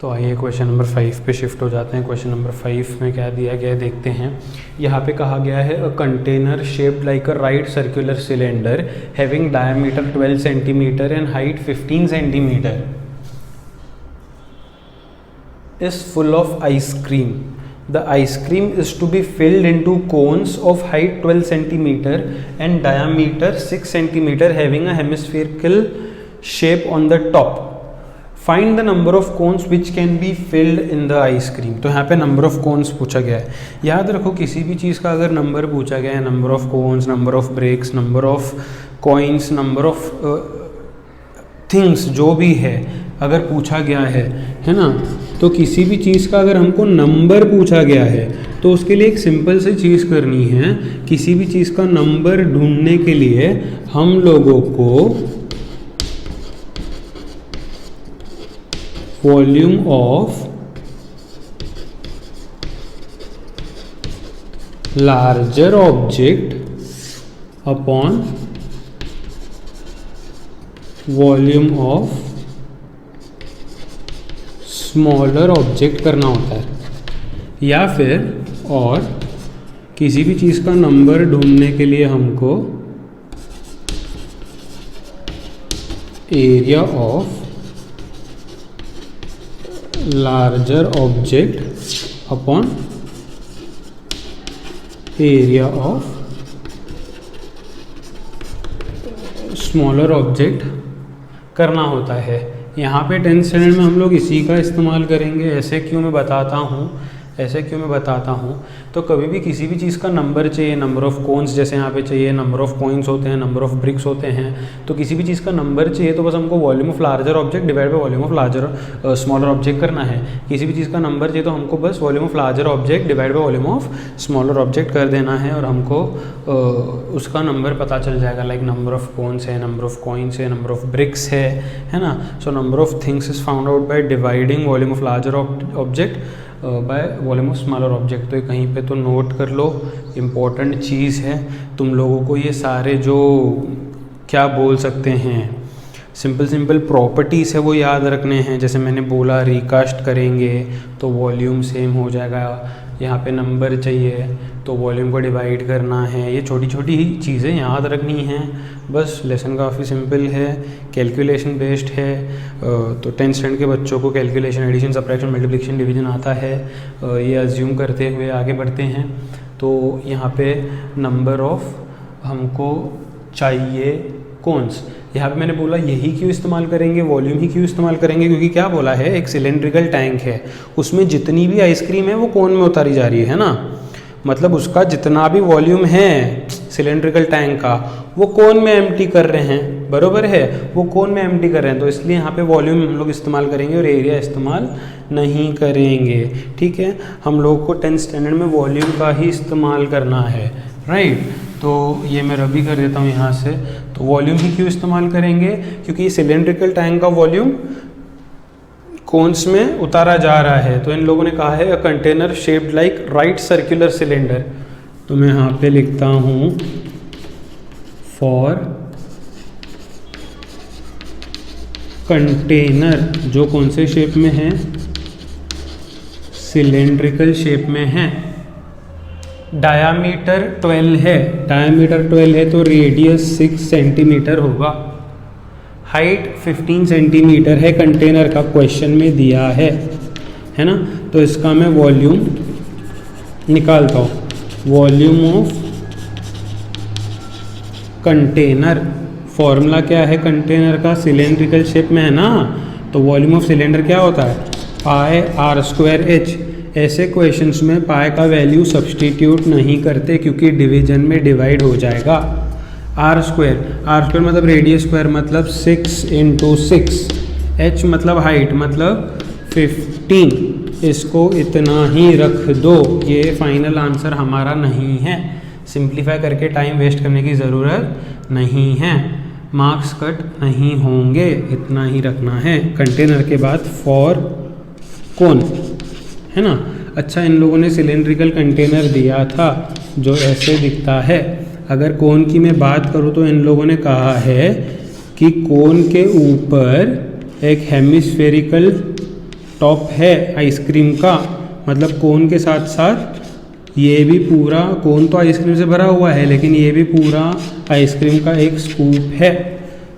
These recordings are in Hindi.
तो आइए क्वेश्चन नंबर 5 पे शिफ्ट हो जाते हैं। क्वेश्चन नंबर 5 में क्या दिया गया है देखते हैं। यहाँ पे कहा गया है a container shaped like a right circular cylinder having diameter 12 centimetre and height 15 centimetre is full of ice cream. The ice cream is to be filled into cones of height 12 centimeter and diameter 6 centimeter having a hemispherical shape on the top. Find the number of cones which can be filled in the ice cream. तो यहाँ पे नंबर ऑफ कोन्स पूछा गया है। याद रखो किसी भी चीज़ का अगर नंबर पूछा गया है, number of cones, number of breaks, number of coins, number of things जो भी है अगर पूछा गया है ना, तो किसी भी चीज़ का अगर हमको नंबर पूछा गया है तो उसके लिए एक सिंपल सी चीज़ करनी है। किसी भी चीज़ का नंबर ढूंढने के लिए हम लोगों को volume of larger object upon volume of smaller object करना होता है, या फिर और किसी भी चीज़ का नंबर ढूंढने के लिए हमको area of larger object upon area of smaller object करना होता है। यहाँ पे 10th स्टैंडर्ड में हम लोग इसी का इस्तेमाल करेंगे। ऐसे क्यों मैं बताता हूँ तो कभी भी किसी भी चीज़ का नंबर चाहिए, नंबर ऑफ़ कोन्स जैसे यहाँ पे चाहिए, नंबर ऑफ़ कॉइन्स होते हैं, नंबर ऑफ़ ब्रिक्स होते हैं, तो किसी भी चीज़ का नंबर चाहिए तो बस हमको volume of larger object divide by volume of larger smaller object करना है। किसी भी चीज़ का नंबर चाहिए तो हमको बस volume of larger object divide by volume of smaller object कर देना है और हमको उसका नंबर पता चल जाएगा। लाइक नंबर ऑफ़ कोन्स है, नंबर ऑफ़ कॉइन्स है, नंबर ऑफ़ ब्रिक्स है ना। So number of things is found out by dividing volume of larger object by volume of smaller object. तो कहीं पे तो नोट कर लो, इम्पोर्टेंट चीज़ है। तुम लोगों को ये सारे जो क्या बोल सकते हैं सिंपल प्रॉपर्टीज़ है वो याद रखने हैं। जैसे मैंने बोला रिकास्ट करेंगे तो वॉल्यूम सेम हो जाएगा, यहाँ पे नंबर चाहिए तो वॉल्यूम को डिवाइड करना है। ये छोटी छोटी ही चीज़ें याद रखनी हैं बस। लेसन काफ़ी सिंपल है, कैलकुलेशन बेस्ड है। तो 10th स्टैंडर्ड के बच्चों को calculation, addition, subtraction, multiplication, division आता है। ये अज्यूम करते हुए आगे बढ़ते हैं। तो यहाँ पे नंबर ऑफ हमको चाहिए कोन्स। यहाँ पे मैंने बोला यही क्यों इस्तेमाल करेंगे, वॉल्यूम ही क्यों इस्तेमाल करेंगे, क्योंकि क्या बोला है एक सिलेंड्रिकल टैंक है, उसमें जितनी भी आइसक्रीम है वो कोन में उतारी जा रही है ना। मतलब उसका जितना भी वॉल्यूम है सिलेंड्रिकल टैंक का वो कोन में एम्प्टी कर रहे हैं, बरोबर है, वो कोन में एम्प्टी कर रहे हैं। तो इसलिए यहाँ पे वॉल्यूम हम लोग इस्तेमाल करेंगे और एरिया इस्तेमाल नहीं करेंगे। ठीक है, हम लोग को 10th स्टैंडर्ड में वॉल्यूम का ही इस्तेमाल करना है, राइट। तो ये मैं रबी कर देता हूँ यहाँ से। तो वॉल्यूम ही क्यों इस्तेमाल करेंगे, क्योंकि ये सिलेंड्रिकल टैंक का वॉल्यूम कोन्स में उतारा जा रहा है। तो इन लोगों ने कहा है a container shaped like right circular cylinder. तो मैं यहाँ पे लिखता हूँ फॉर कंटेनर जो कौन से शेप में है, सिलेंड्रिकल शेप में है, डायामीटर 12 है, डायामीटर 12 है तो रेडियस 6 सेंटीमीटर होगा, हाइट 15 सेंटीमीटर है कंटेनर का, क्वेश्चन में दिया है ना। तो इसका मैं वॉल्यूम निकालता हूँ। वॉल्यूम ऑफ कंटेनर, फॉर्मूला क्या है कंटेनर का, सिलेंड्रिकल शेप में है ना, तो वॉल्यूम ऑफ सिलेंडर क्या होता है पाई आर स्क्वायर एच। ऐसे क्वेश्चंस में पाई का वैल्यू सब्सटीट्यूट नहीं करते क्योंकि डिवीजन में डिवाइड हो जाएगा। आर स्क्वायर मतलब रेडियस स्क्वायर मतलब 6 × 6, एच मतलब हाइट मतलब 15, इसको इतना ही रख दो। ये फाइनल आंसर हमारा नहीं है, सिंप्लीफाई करके टाइम वेस्ट करने की ज़रूरत नहीं है, मार्क्स कट नहीं होंगे, इतना ही रखना है। कंटेनर के बाद फॉर कोन है ना। अच्छा, इन लोगों ने सिलेंड्रिकल कंटेनर दिया था जो ऐसे दिखता है। अगर कोन की मैं बात करूँ तो इन लोगों ने कहा है कि कोन के ऊपर एक हेमिस्फेरिकल टॉप है आइसक्रीम का, मतलब कोन के साथ साथ ये भी पूरा, कोन तो आइसक्रीम से भरा हुआ है लेकिन ये भी पूरा आइसक्रीम का एक स्कूप है।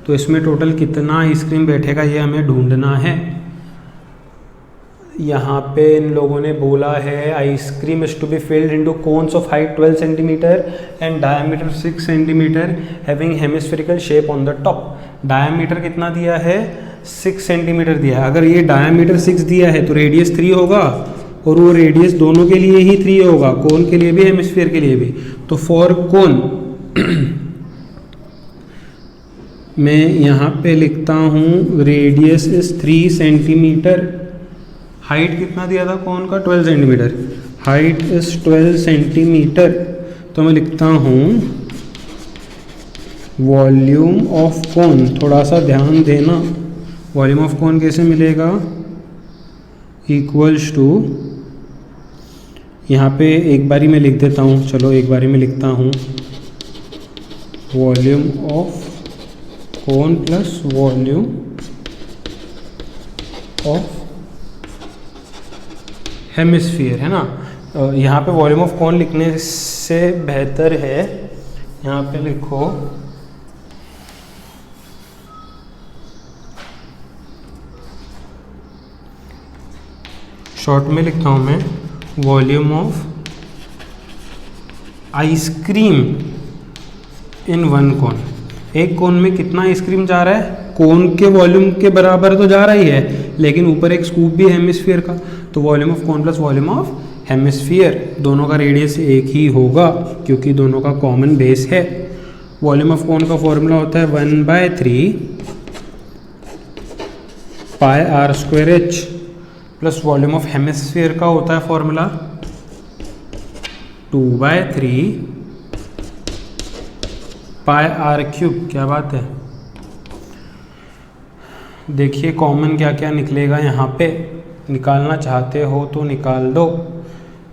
तो इसमें टोटल कितना आइसक्रीम बैठेगा ये हमें ढूंढना है। यहाँ पे इन लोगों ने बोला है ice cream is to be filled into cones of height 12 centimetre and diameter 6 centimetre having hemispherical shape on the top. Diameter कितना दिया है? 6 सेंटीमीटर दिया है। अगर ये डायमीटर 6 दिया है तो रेडियस 3 होगा, और वो रेडियस दोनों के लिए ही 3 होगा, कोन के लिए भी हेमिस्फीयर के लिए भी। तो फॉर कोन मैं यहाँ पे लिखता हूँ रेडियस इज 3 सेंटीमीटर, हाइट कितना दिया था कोन का? 12 सेंटीमीटर, हाइट इज 12 सेंटीमीटर। तो मैं लिखता हूँ वॉल्यूम ऑफ कोन, थोड़ा सा ध्यान देना, वॉल्यूम ऑफ कोन कैसे मिलेगा? इक्वल्स टू, यहाँ पे एक बारी मैं लिख देता हूँ, चलो एक बारी में लिखता हूँ, volume of cone plus volume of hemisphere, है ना। यहाँ पे वॉल्यूम ऑफ कोन लिखने से बेहतर है यहाँ पे लिखो शॉर्ट में लिखता हूँ मैं volume of ice cream in one कोन। एक कोन में कितना आइसक्रीम जा रहा है? कोन के वॉल्यूम के बराबर तो जा रहा ही है, लेकिन ऊपर एक स्कूप भी है हेमिस्फीयर का, तो volume of cone plus volume of hemisphere, दोनों का रेडियस एक ही होगा क्योंकि दोनों का कॉमन बेस है। वॉल्यूम ऑफ कोन का फॉर्मूला होता है 1/3 pi r square h, plus volume of hemisphere का होता है फॉर्मूला 2/3 पाई आर क्यूब। क्या बात है, देखिए कॉमन क्या क्या निकलेगा यहाँ पे, निकालना चाहते हो तो निकाल दो।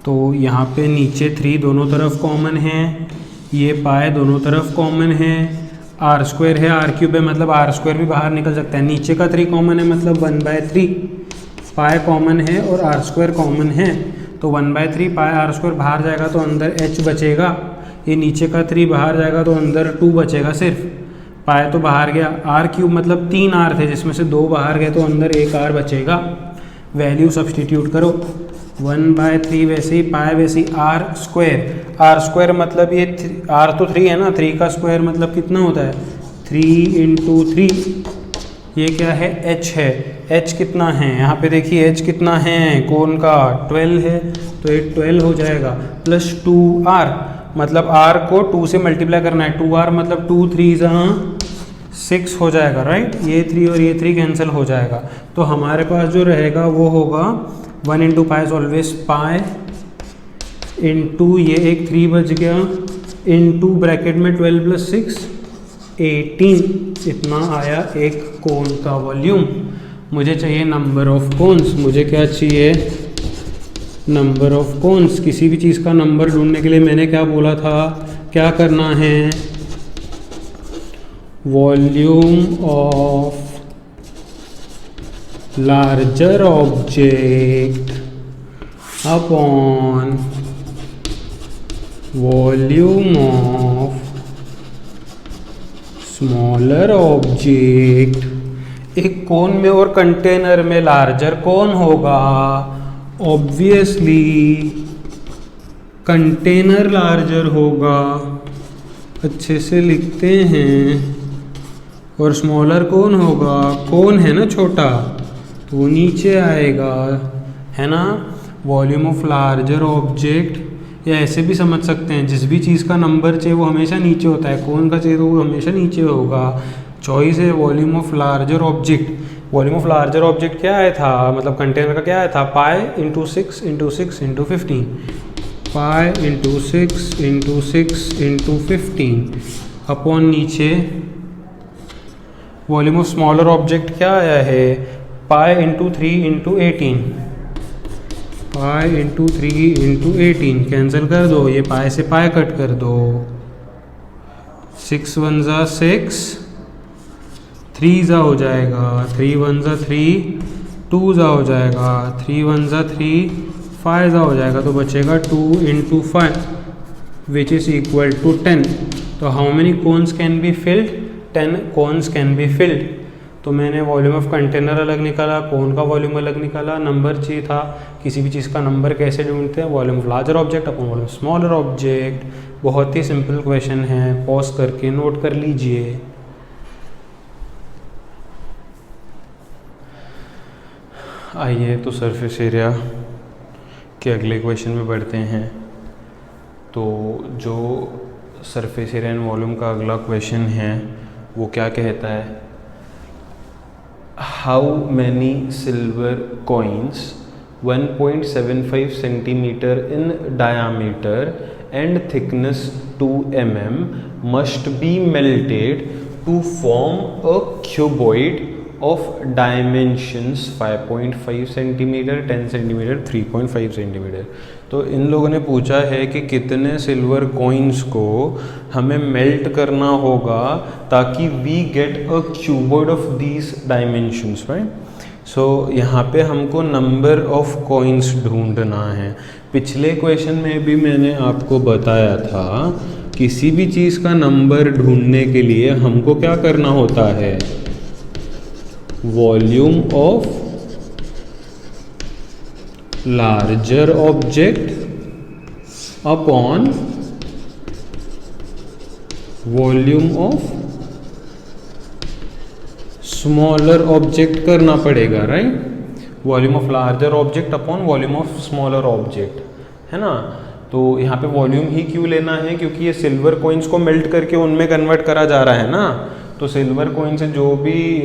तो यहाँ पे नीचे 3 दोनों तरफ कॉमन है, ये पाए दोनों तरफ कॉमन है, आर स्क्वायर है, आर क्यूब है, मतलब आर स्क्वायर भी बाहर निकल सकता है। नीचे का 3 कॉमन है मतलब 1/3 पाए कॉमन है और आर स्क्वायर कॉमन है, तो 1/3 पाए आर स्क्वायर बाहर जाएगा तो अंदर h बचेगा, ये नीचे का 3 बाहर जाएगा तो अंदर 2 बचेगा सिर्फ, पाए तो बाहर गया। आर क्यूब मतलब 3 आर थे जिसमें से 2 बाहर गए तो अंदर 1 आर बचेगा। वैल्यू सब्सटीट्यूट करो, 1/3 वैसे ही, पाए वैसे ही, आर स्क्वायर मतलब ये आर तो 3 है ना, 3 का स्क्वायर मतलब कितना होता है? 3 × 3। ये क्या है? h है। h कितना है यहाँ पे देखिए, h कितना है कोन का? 12 है, तो ये 12 हो जाएगा, प्लस 2r मतलब r को 2 से मल्टीप्लाई करना है, 2r मतलब 2 3 6 हो जाएगा, राइट। ये 3 और ये 3 कैंसिल हो जाएगा, तो हमारे पास जो रहेगा वो होगा 1 × पाई ऑलवेज पाई इंटू ये एक 3 बच गया, इंटू ब्रैकेट में 12 + 6 18। इतना आया एक कोन का वॉल्यूम। मुझे चाहिए नंबर ऑफ कोन्स, मुझे क्या चाहिए? Number of cons. किसी भी चीज़ का नंबर ढूंढने के लिए मैंने क्या बोला था, क्या करना है? Volume of larger object upon volume of smaller object. एक कोन में और कंटेनर में लार्जर कौन होगा? ऑब्वियसली कंटेनर लार्जर होगा, अच्छे से लिखते हैं। और स्मॉलर कौन होगा? कौन है ना छोटा, तो वो नीचे आएगा, है ना। वॉल्यूम ऑफ लार्जर ऑब्जेक्ट, या ऐसे भी समझ सकते हैं, जिस भी चीज़ का नंबर चाहिए वो हमेशा नीचे होता है, कौन का चाहिए तो वो हमेशा नीचे होगा। चॉइस है volume of larger object. Volume of larger object क्या आया था, मतलब कंटेनर का क्या आया था? पाई × 6 × 6 × 15, पाई × 6 × 6 × 15 अपॉन नीचे वॉल्यूम ऑफ स्मॉलर ऑब्जेक्ट क्या आया है? पाई × 3 × 18, पाई × 3 × 18 कैंसिल कर दो, ये पाई से पाई कट कर दो, 6 × 1 = 6, 3 हो जाएगा, 3 × 1 = 3, 2 ज़ा हो जाएगा, 3 1 ज़ा 3, 5 ज़ा हो जाएगा, तो बचेगा 2 × 5 विच इज़ इक्वल टू 10। तो how many cones can be filled? 10 cones can be filled. तो मैंने वॉल्यूम ऑफ कंटेनर अलग निकाला, कोन का वॉल्यूम अलग निकाला, नंबर चाहिए था। किसी भी चीज़ का नंबर कैसे ढूंढते हैं? Volume of larger object upon volume smaller object. बहुत ही सिंपल क्वेश्चन है, पॉज करके नोट कर लीजिए। आइए तो सरफेस एरिया के अगले क्वेश्चन में बढ़ते हैं। तो जो सरफेस एरिया एंड वॉल्यूम का अगला क्वेश्चन है वो क्या कहता है? How many silver coins 1.75 centimetre in diameter and thickness 2 mm must be melted to form a cuboid of dimensions 5.5 centimetre, 10 centimetre, 3.5 centimetre. तो इन लोगों ने पूछा है कि कितने सिल्वर कॉइन्स को हमें मेल्ट करना होगा ताकि we get a cuboid of these dimensions, right. So यहाँ पे हमको नंबर ऑफ कॉइन्स ढूंढना है। पिछले क्वेश्चन में भी मैंने आपको बताया था किसी भी चीज़ का नंबर ढूंढने के लिए हमको क्या करना होता है? Volume of larger object upon volume of smaller object करना पड़ेगा, right. Volume of larger object upon volume of smaller object, है ना। तो यहाँ पे वॉल्यूम ही क्यों लेना है? क्योंकि ये सिल्वर कॉइन्स को मेल्ट करके उनमें कन्वर्ट करा जा रहा है ना। तो सिल्वर कॉइन से जो भी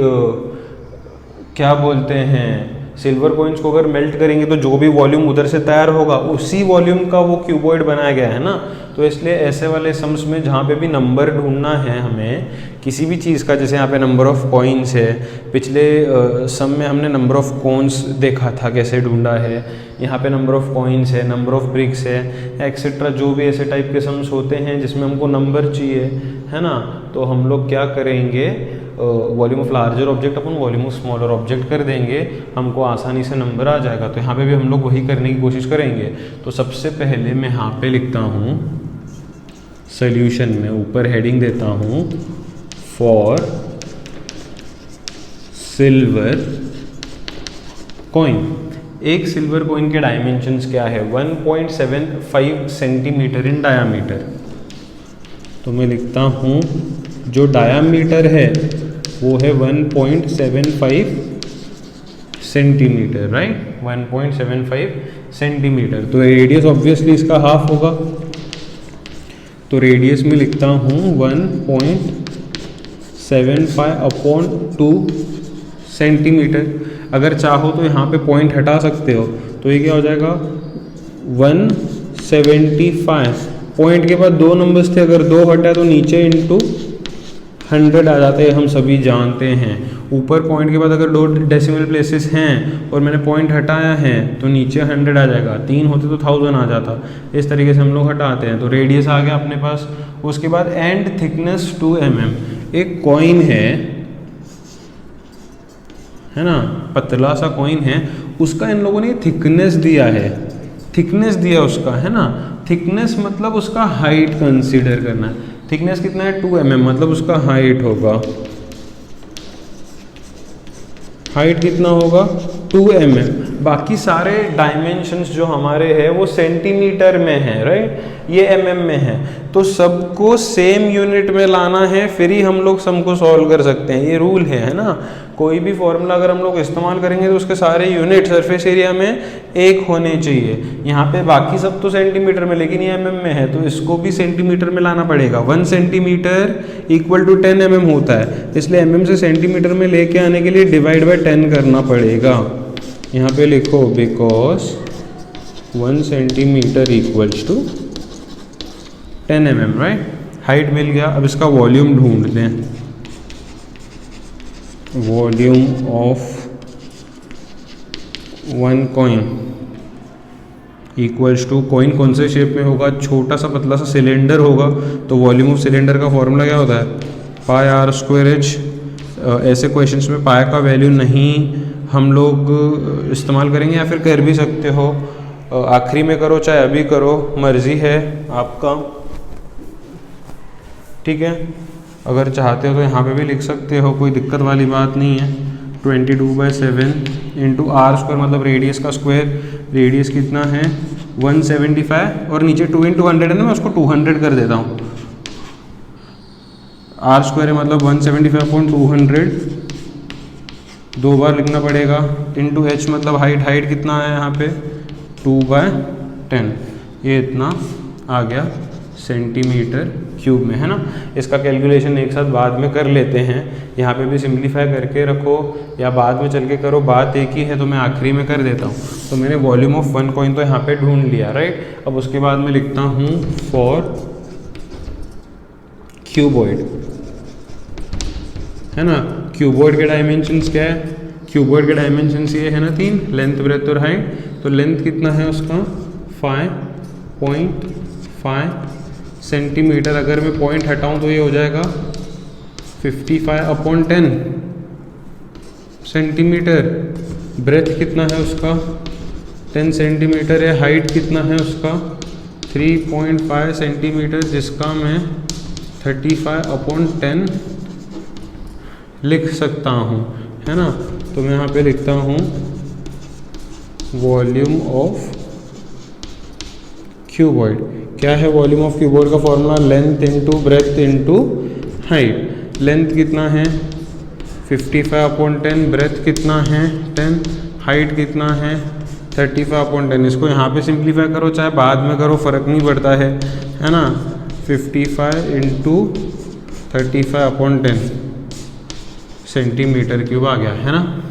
क्या बोलते हैं, सिल्वर कॉइन्स को अगर मेल्ट करेंगे तो जो भी वॉल्यूम उधर से तैयार होगा उसी वॉल्यूम का वो क्यूबॉइड बनाया गया है ना। तो इसलिए ऐसे वाले सम्स में जहाँ पे भी नंबर ढूंढना है हमें किसी भी चीज़ का, जैसे यहाँ पे नंबर ऑफ कॉइन्स है, पिछले सम में हमने नंबर ऑफ कॉन्स देखा था कैसे ढूंढा है, यहाँ पे नंबर ऑफ कॉइन्स है, नंबर ऑफ ब्रिक्स है, एक्सेट्रा। जो भी ऐसे टाइप के सम्स होते हैं जिसमें हमको नंबर चाहिए, है ना, तो हम लोग क्या करेंगे? Volume of larger object upon volume of smaller object कर देंगे, हमको आसानी से नंबर आ जाएगा। तो यहाँ पे भी हम लोग वही करने की कोशिश करेंगे। तो सबसे पहले मैं यहाँ पे लिखता हूँ सॉल्यूशन में, ऊपर हेडिंग देता हूँ फॉर सिल्वर कॉइन। एक सिल्वर कॉइन के डायमेंशंस क्या है? 1.75 सेंटीमीटर इन डायामीटर। तो मैं लिखता हूँ जो डायामीटर है वो है 1.75 सेंटीमीटर, राइट, 1.75 सेंटीमीटर। तो रेडियस ऑब्वियसली इसका हाफ होगा। तो रेडियस में लिखता हूँ 1.75 अपॉन 2 सेंटीमीटर। अगर चाहो तो यहाँ पे पॉइंट हटा सकते हो, तो ये क्या हो जाएगा? 175। पॉइंट के बाद 2 नंबर्स थे, अगर 2 हटा तो नीचे इंटू 100 आ जाते हैं, हम सभी जानते हैं। ऊपर पॉइंट के बाद अगर 2 डेसिमल प्लेसेस हैं और मैंने पॉइंट हटाया है तो नीचे 100 आ जाएगा। 3 होते तो 1000 आ जाता। इस तरीके से हम लोग हटाते हैं। तो रेडियस आ गया अपने पास। उसके बाद एंड थिकनेस 2 mm। एक कॉइन है ना, पतला सा कॉइन है, उसका इन लोगों ने थिकनेस दिया है, थिकनेस दिया उसका, है ना। थिकनेस मतलब उसका हाइट कंसीडर करना है। थिकनेस कितना है? 2 mm, मतलब उसका हाइट होगा, हाइट कितना होगा? 2 mm। बाकी सारे डायमेंशंस जो हमारे हैं वो सेंटीमीटर में है, राइट, ये mm में है। तो सबको सेम यूनिट में लाना है, फिर ही हम लोग सम को सॉल्व कर सकते हैं। ये रूल है ना। कोई भी फॉर्मूला अगर हम लोग इस्तेमाल करेंगे तो उसके सारे यूनिट सरफेस एरिया में एक होने चाहिए। यहाँ पे बाकी सब तो सेंटीमीटर में, लेकिन ये mm में है तो इसको भी सेंटीमीटर में लाना पड़ेगा। 1 सेंटीमीटर इक्वल टू 10 mm होता है, इसलिए mm से सेंटीमीटर में लेके आने के लिए डिवाइड बाय 10 करना पड़ेगा। यहाँ पे लिखो because 1 centimetre equals to 10 mm, right. Height मिल गया। अब इसका वॉल्यूम ढूंढते हैं। Volume of 1 coin equals to, coin कौन से शेप में होगा? छोटा सा पतला सा सिलेंडर होगा, तो वॉल्यूम ऑफ सिलेंडर का फॉर्मूला क्या होता है? पाई r स्क्वायर h। ऐसे क्वेश्चंस में पाई का वैल्यू नहीं हम लोग इस्तेमाल करेंगे, या फिर कर भी सकते हो आखिरी में करो चाहे अभी करो, मर्जी है आपका, ठीक है। अगर चाहते हो तो यहाँ पे भी लिख सकते हो, कोई दिक्कत वाली बात नहीं है। 22/7 इंटू आर स्क्वायर मतलब रेडियस का स्क्वायर, रेडियस कितना है 175 और नीचे 2 × 100 है ना, मैं उसको 200 कर देता हूँ। आर स्क्वायर है मतलब 175/200, 2 बार लिखना पड़ेगा, इंटू एच मतलब हाइट, हाइट कितना है यहाँ पे 2/10, ये इतना आ गया सेंटीमीटर क्यूब में, है ना। इसका कैलकुलेशन एक साथ बाद में कर लेते हैं, यहाँ पे भी सिंप्लीफाई करके रखो या बाद में चल के करो, बात एक ही है, तो मैं आखिरी में कर देता हूँ। तो मैंने वॉल्यूम ऑफ 1 कॉइन तो यहाँ पे ढूंढ लिया, राइट। अब उसके बाद मैं लिखता हूँ फॉर क्यूबॉइड, है ना। क्यूबॉइड के डायमेंशंस क्या है, क्यूबॉइड के डायमेंशंस ये है ना 3, लेंथ ब्रेथ और हाइट। तो लेंथ कितना है उसका 5.5 सेंटीमीटर, अगर मैं पॉइंट हटाऊं तो ये हो जाएगा 55/10 सेंटीमीटर। ब्रेथ कितना है उसका 10 सेंटीमीटर है, हाइट कितना है उसका 3.5 सेंटीमीटर, जिसका मैं 35/10 लिख सकता हूँ, है ना। तो मैं यहाँ पे लिखता हूँ वॉल्यूम ऑफ क्यूबॉइड। क्या है वॉल्यूम ऑफ क्यूबॉइड का formula, length into breadth into height. Length कितना है 55/10, ब्रेथ कितना है 10, हाइट कितना है 35/10। इसको यहाँ पे सिंप्लीफाई करो चाहे बाद में करो, फ़र्क नहीं पड़ता है ना। 55 इंटू 35/10 सेंटीमीटर क्यूब आ गया, है ना।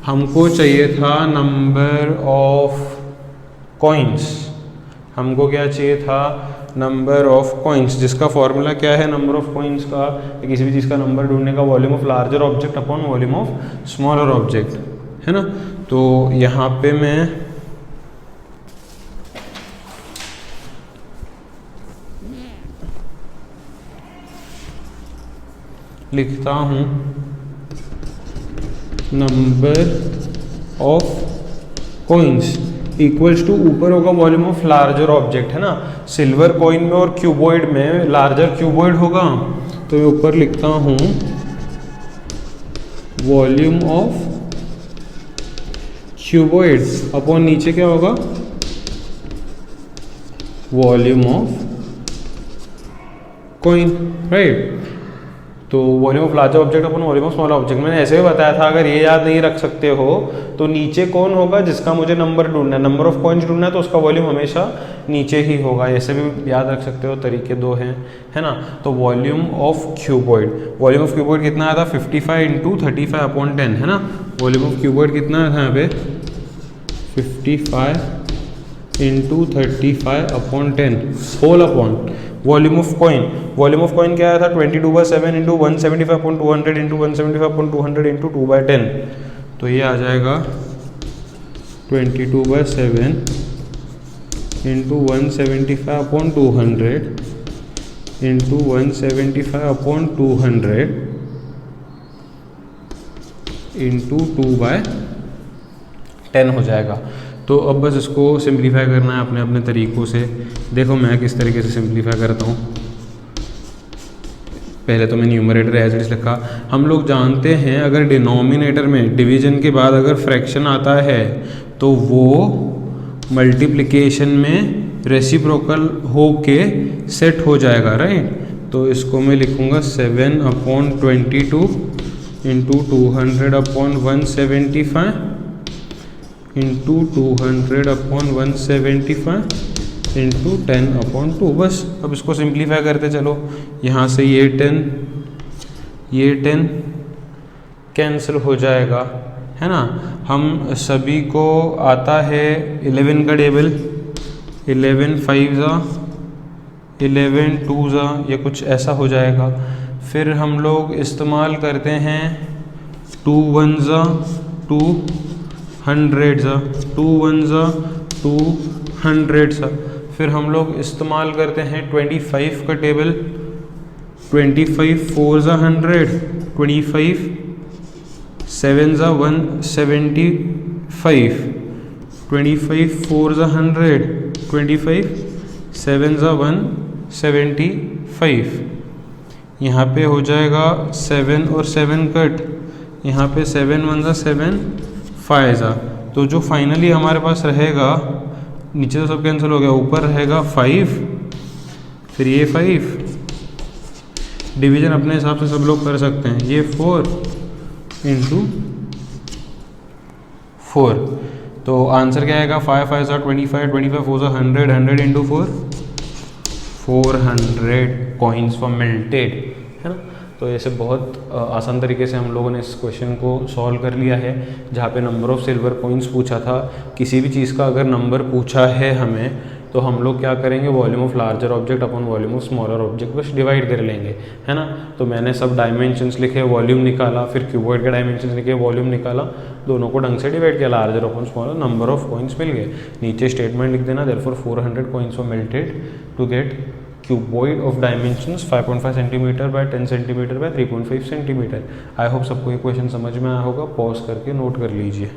हमको चाहिए था नंबर ऑफ कॉइन्स, हमको क्या चाहिए था नंबर ऑफ कॉइन्स, जिसका फॉर्मूला क्या है नंबर ऑफ कॉइन्स का, किसी भी चीज़ का नंबर ढूंढने का, volume of larger object upon volume of smaller object, है ना। तो यहाँ पे मैं लिखता हूँ number of coins equals to, ऊपर होगा वॉल्यूम ऑफ लार्जर ऑब्जेक्ट, है ना। सिल्वर कॉइन में और क्यूबॉइड में लार्जर क्यूबॉइड होगा, तो मैं ऊपर लिखता हूँ वॉल्यूम ऑफ क्यूबॉइड अपॉन नीचे क्या होगा वॉल्यूम ऑफ कॉइन, राइट। तो volume of larger object upon volume of smaller object, मैंने ऐसे भी बताया था, अगर ये याद नहीं रख सकते हो तो नीचे कौन होगा जिसका मुझे नंबर ढूंढना है, नंबर ऑफ कॉइन्स ढूंढना है, तो उसका वॉल्यूम हमेशा नीचे ही होगा। ऐसे भी याद रख सकते हो, तरीके दो हैं, है ना। तो volume of cuboid, volume of cuboid कितना आया था 55 इंटू 35/10, है ना। वॉल्यूम ऑफ क्यूबॉइड कितना आया था यहाँ पे 55 into 35/10 whole upon volume of coin. Volume of coin क्या आया था 22/7 इंटू 175/200 इंटू 175/200 इंटू 2/10, तो ये आ जाएगा 22/7 इंटू 175/200 इंटू 175/200 इंटू 2/10 हो जाएगा। तो अब बस इसको सिंप्लीफाई करना है अपने अपने तरीक़ों से। देखो मैं किस तरीके से सिंप्लीफाई करता हूँ। पहले तो मैं न्यूमरेटर एज इट इज लिखा। हम लोग जानते हैं अगर डिनोमिनेटर में डिवीजन के बाद अगर फ्रैक्शन आता है तो वो मल्टीप्लिकेशन में रेसिप्रोकल हो के सेट हो जाएगा, राइट। तो इसको मैं लिखूँगा 7/22 इंटू 200/175 इंटू 200/175 इंटू 10/2। बस अब इसको सिंप्लीफाई करते चलो। यहाँ से ये 10 कैंसिल हो जाएगा, है ना। हम सभी को आता है 11 का टेबल, 11 5 11 2 ये कुछ ऐसा हो जाएगा। फिर हम लोग इस्तेमाल करते हैं 2 1 2 100 2 1 200। फिर हम लोग इस्तेमाल करते हैं 25 का टेबल, 25 4 100, 25 7 ज़ा 175, 25 4 ज़ा 100, 25, 7 ज़ा 175, यहाँ पे हो जाएगा 7 और 7 कट, यहाँ पे 7 1 ज़ा 7, 5 ज़ा, तो जो फाइनली हमारे पास रहेगा, नीचे तो सब कैंसिल हो गया, ऊपर रहेगा 5, फिर ये 5, डिवीज़न अपने हिसाब से सब लोग कर सकते हैं, ये 4 इंटू 4, तो आंसर क्या आएगा, 5 5 ज़ा 25, 25 4 ज़ा 100, 100 इंटू 4, 400 कॉइन्स फॉर मेल्टेड, है ना। तो ऐसे बहुत आसान तरीके से हम लोगों ने इस क्वेश्चन को सॉल्व कर लिया है, जहाँ पे नंबर ऑफ़ सिल्वर कॉइन्स पूछा था। किसी भी चीज़ का अगर नंबर पूछा है हमें, तो हम लोग क्या करेंगे, volume of larger object upon volume of smaller object बस डिवाइड कर लेंगे, है ना। तो मैंने सब डायमेंशंस लिखे, वॉल्यूम निकाला, फिर क्यूबॉइड के डायमेंशंस लिखे, वॉल्यूम निकाला, दोनों को ढंग से डिवाइड किया, larger upon smaller, number of coins मिल गए। नीचे स्टेटमेंट लिख देना, therefore 400 coins were melted to get cuboid of dimensions 5.5 centimetre by 10 centimetre by 3.5 centimetre. I hope सबको ये क्वेश्चन समझ में आया होगा, पॉज करके नोट कर लीजिए।